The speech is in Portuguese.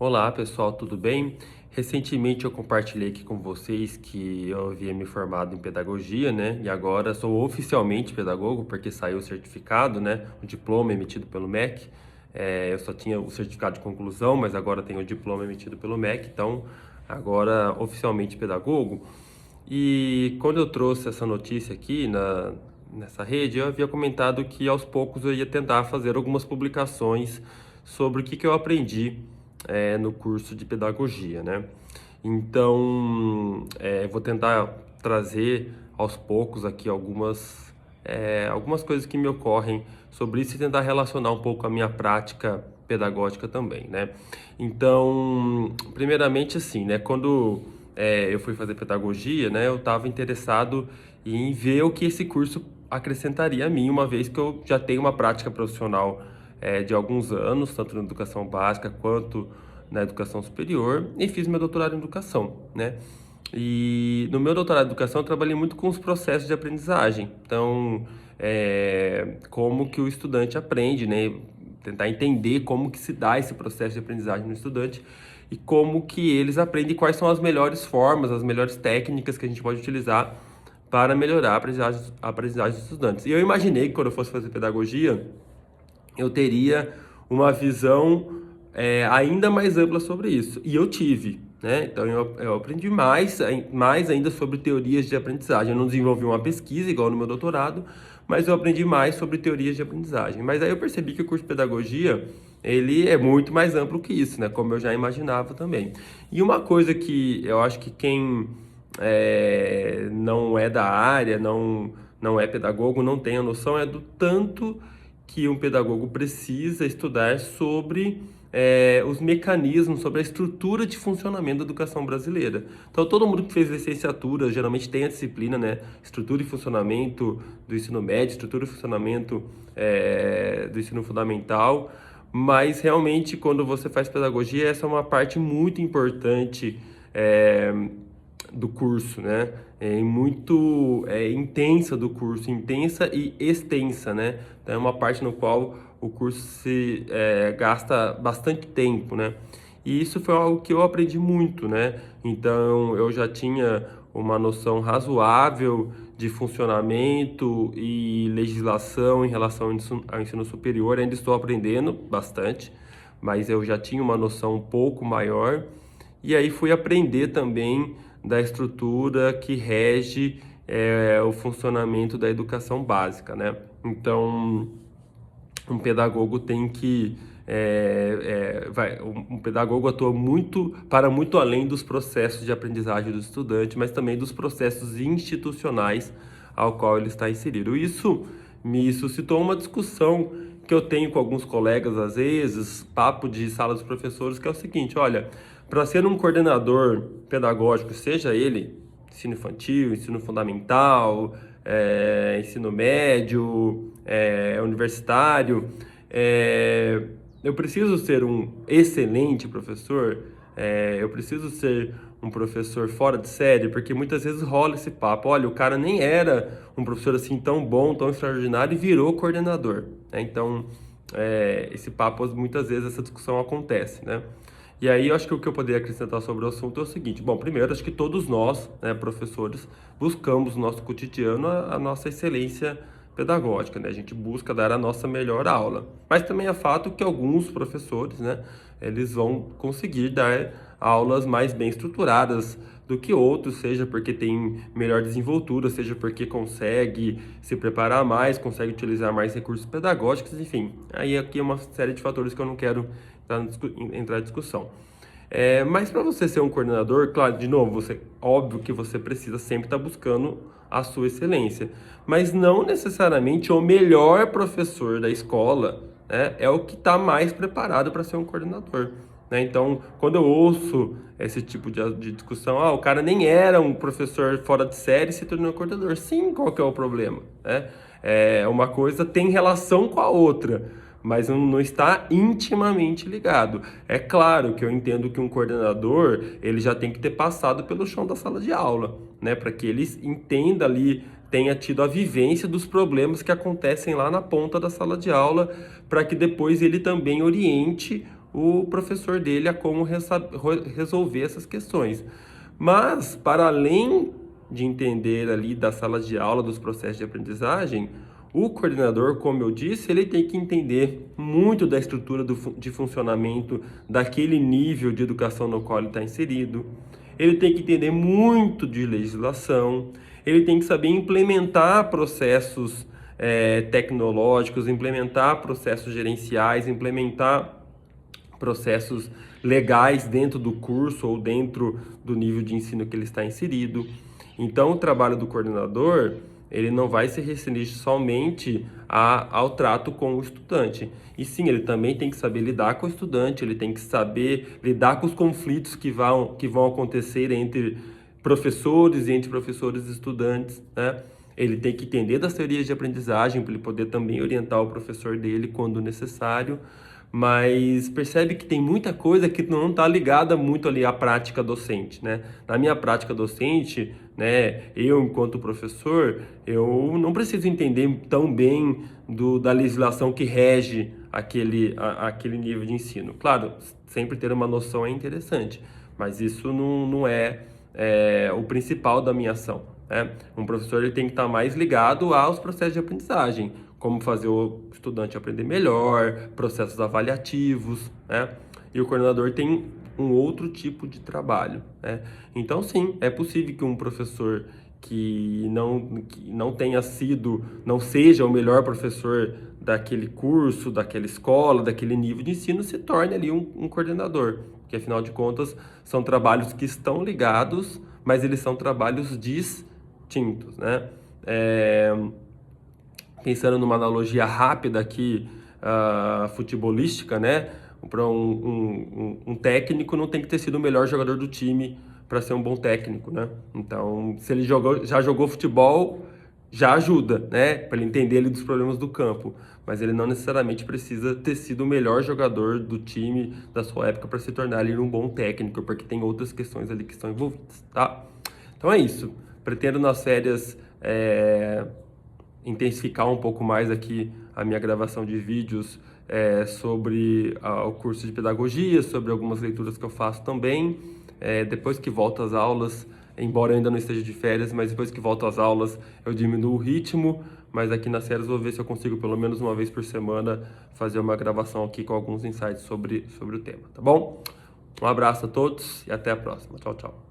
Olá pessoal, tudo bem? Recentemente eu compartilhei aqui com vocês que eu havia me formado em pedagogia, né? E agora sou oficialmente pedagogo, porque saiu o certificado, né? O diploma emitido pelo MEC. Eu só tinha o certificado de conclusão, mas agora tenho o diploma emitido pelo MEC, então agora oficialmente pedagogo. E quando eu trouxe essa notícia aqui nessa rede, eu havia comentado que aos poucos eu ia tentar fazer algumas publicações sobre o que eu aprendi no curso de pedagogia, né? Então, vou tentar trazer aos poucos aqui algumas coisas que me ocorrem sobre isso e tentar relacionar um pouco a minha prática pedagógica também, né? Então, primeiramente assim, né? Quando eu fui fazer pedagogia, né? Eu estava interessado em ver o que esse curso acrescentaria a mim, uma vez que eu já tenho uma prática profissional de alguns anos, tanto na educação básica quanto na educação superior, e fiz meu doutorado em educação, né? E no meu doutorado em educação eu trabalhei muito com os processos de aprendizagem. Então, como que o estudante aprende, né? Tentar entender como que se dá esse processo de aprendizagem no estudante e como que eles aprendem, quais são as melhores formas, as melhores técnicas que a gente pode utilizar para melhorar a aprendizagem dos estudantes. E eu imaginei que quando eu fosse fazer pedagogia, eu teria uma visão ainda mais ampla sobre isso. E eu tive, né? Então eu aprendi mais ainda sobre teorias de aprendizagem. Eu não desenvolvi uma pesquisa igual no meu doutorado, mas eu aprendi mais sobre teorias de aprendizagem. Mas aí eu percebi que o curso de pedagogia, ele é muito mais amplo que isso, né? Como eu já imaginava também. E uma coisa que eu acho que quem não é da área, não é pedagogo, não tem a noção é do tanto que um pedagogo precisa estudar sobre os mecanismos, sobre a estrutura de funcionamento da educação brasileira. Então, todo mundo que fez licenciatura geralmente tem a disciplina, né? Estrutura e funcionamento do ensino médio, estrutura e funcionamento do ensino fundamental. Mas, realmente, quando você faz pedagogia, essa é uma parte muito importante do curso, né? Muito intensa do curso, intensa e extensa, né? Então é uma parte no qual o curso se gasta bastante tempo, né? E isso foi algo que eu aprendi muito, né? Então eu já tinha uma noção razoável de funcionamento e legislação em relação ao ensino superior. Ainda estou aprendendo bastante, mas eu já tinha uma noção um pouco maior. E aí fui aprender também da estrutura que rege o funcionamento da educação básica, né? Então, um pedagogo tem que um pedagogo atua para muito além dos processos de aprendizagem do estudante, mas também dos processos institucionais ao qual ele está inserido. Isso me suscitou uma discussão que eu tenho com alguns colegas às vezes, papo de sala dos professores, que é o seguinte: olha, para ser um coordenador pedagógico, seja ele ensino infantil, ensino fundamental, ensino médio, universitário, eu preciso ser um excelente professor, eu preciso ser um professor fora de série, porque muitas vezes rola esse papo: olha, o cara nem era um professor assim tão bom, tão extraordinário e virou coordenador, né? Então, esse papo, muitas vezes essa discussão acontece, né? E aí eu acho que o que eu poderia acrescentar sobre o assunto é o seguinte: bom, primeiro, acho que todos nós, né, professores, buscamos no nosso cotidiano a nossa excelência pedagógica, né? A gente busca dar a nossa melhor aula. Mas também é fato que alguns professores, né, eles vão conseguir dar aulas mais bem estruturadas do que outros, seja porque tem melhor desenvoltura, seja porque consegue se preparar mais, consegue utilizar mais recursos pedagógicos, enfim. Aí aqui é uma série de fatores que eu não quero entrar em discussão. Mas para você ser um coordenador, claro, de novo, óbvio que você precisa sempre estar buscando a sua excelência, mas não necessariamente o melhor professor da escola, né, é o que está mais preparado para ser um coordenador, né? Então, quando eu ouço esse tipo de discussão: o cara nem era um professor fora de série e se tornou coordenador. Sim, qual que é o problema, né? Uma coisa tem relação com a outra, mas não está intimamente ligado. É claro que eu entendo que um coordenador, ele já tem que ter passado pelo chão da sala de aula, né, para que ele entenda ali, tenha tido a vivência dos problemas que acontecem lá na ponta da sala de aula, para que depois ele também oriente o professor dele a como resolver essas questões. Mas, para além de entender ali da sala de aula, dos processos de aprendizagem, o coordenador, como eu disse, ele tem que entender muito da estrutura de funcionamento daquele nível de educação no qual ele está inserido. Ele tem que entender muito de legislação, ele tem que saber implementar processos tecnológicos, implementar processos gerenciais, implementar processos legais dentro do curso ou dentro do nível de ensino que ele está inserido. Então, o trabalho do coordenador, ele não vai se restringir somente ao trato com o estudante. E sim, ele também tem que saber lidar com o estudante, ele tem que saber lidar com os conflitos que vão acontecer entre professores e entre professores e estudantes, né? Ele tem que entender das teorias de aprendizagem para ele poder também orientar o professor dele quando necessário, mas percebe que tem muita coisa que não está ligada muito ali à prática docente, né? Na minha prática docente, né, eu enquanto professor, eu não preciso entender tão bem da legislação que rege aquele nível de ensino. Claro, sempre ter uma noção é interessante, mas isso não é o principal da minha ação, né? Um professor ele tem que estar mais ligado aos processos de aprendizagem, como fazer o estudante aprender melhor, processos avaliativos, né? E o coordenador tem um outro tipo de trabalho, né? Então, sim, é possível que um professor que não seja o melhor professor daquele curso, daquela escola, daquele nível de ensino, se torne ali um coordenador, que afinal de contas são trabalhos que estão ligados, mas eles são trabalhos distintos, né? Pensando numa analogia rápida aqui, futebolística, né? Para um técnico não tem que ter sido o melhor jogador do time para ser um bom técnico, né? Então, se ele já jogou futebol, já ajuda, né? Para ele entender ali dos problemas do campo. Mas ele não necessariamente precisa ter sido o melhor jogador do time da sua época para se tornar ali um bom técnico, porque tem outras questões ali que estão envolvidas, tá? Então é isso. Pretendo nas férias intensificar um pouco mais aqui a minha gravação de vídeos sobre o curso de pedagogia, sobre algumas leituras que eu faço também. Depois que volto às aulas, embora eu ainda não esteja de férias, mas depois que volto às aulas eu diminuo o ritmo, mas aqui nas férias vou ver se eu consigo pelo menos uma vez por semana fazer uma gravação aqui com alguns insights sobre o tema, tá bom? Um abraço a todos e até a próxima. Tchau, tchau.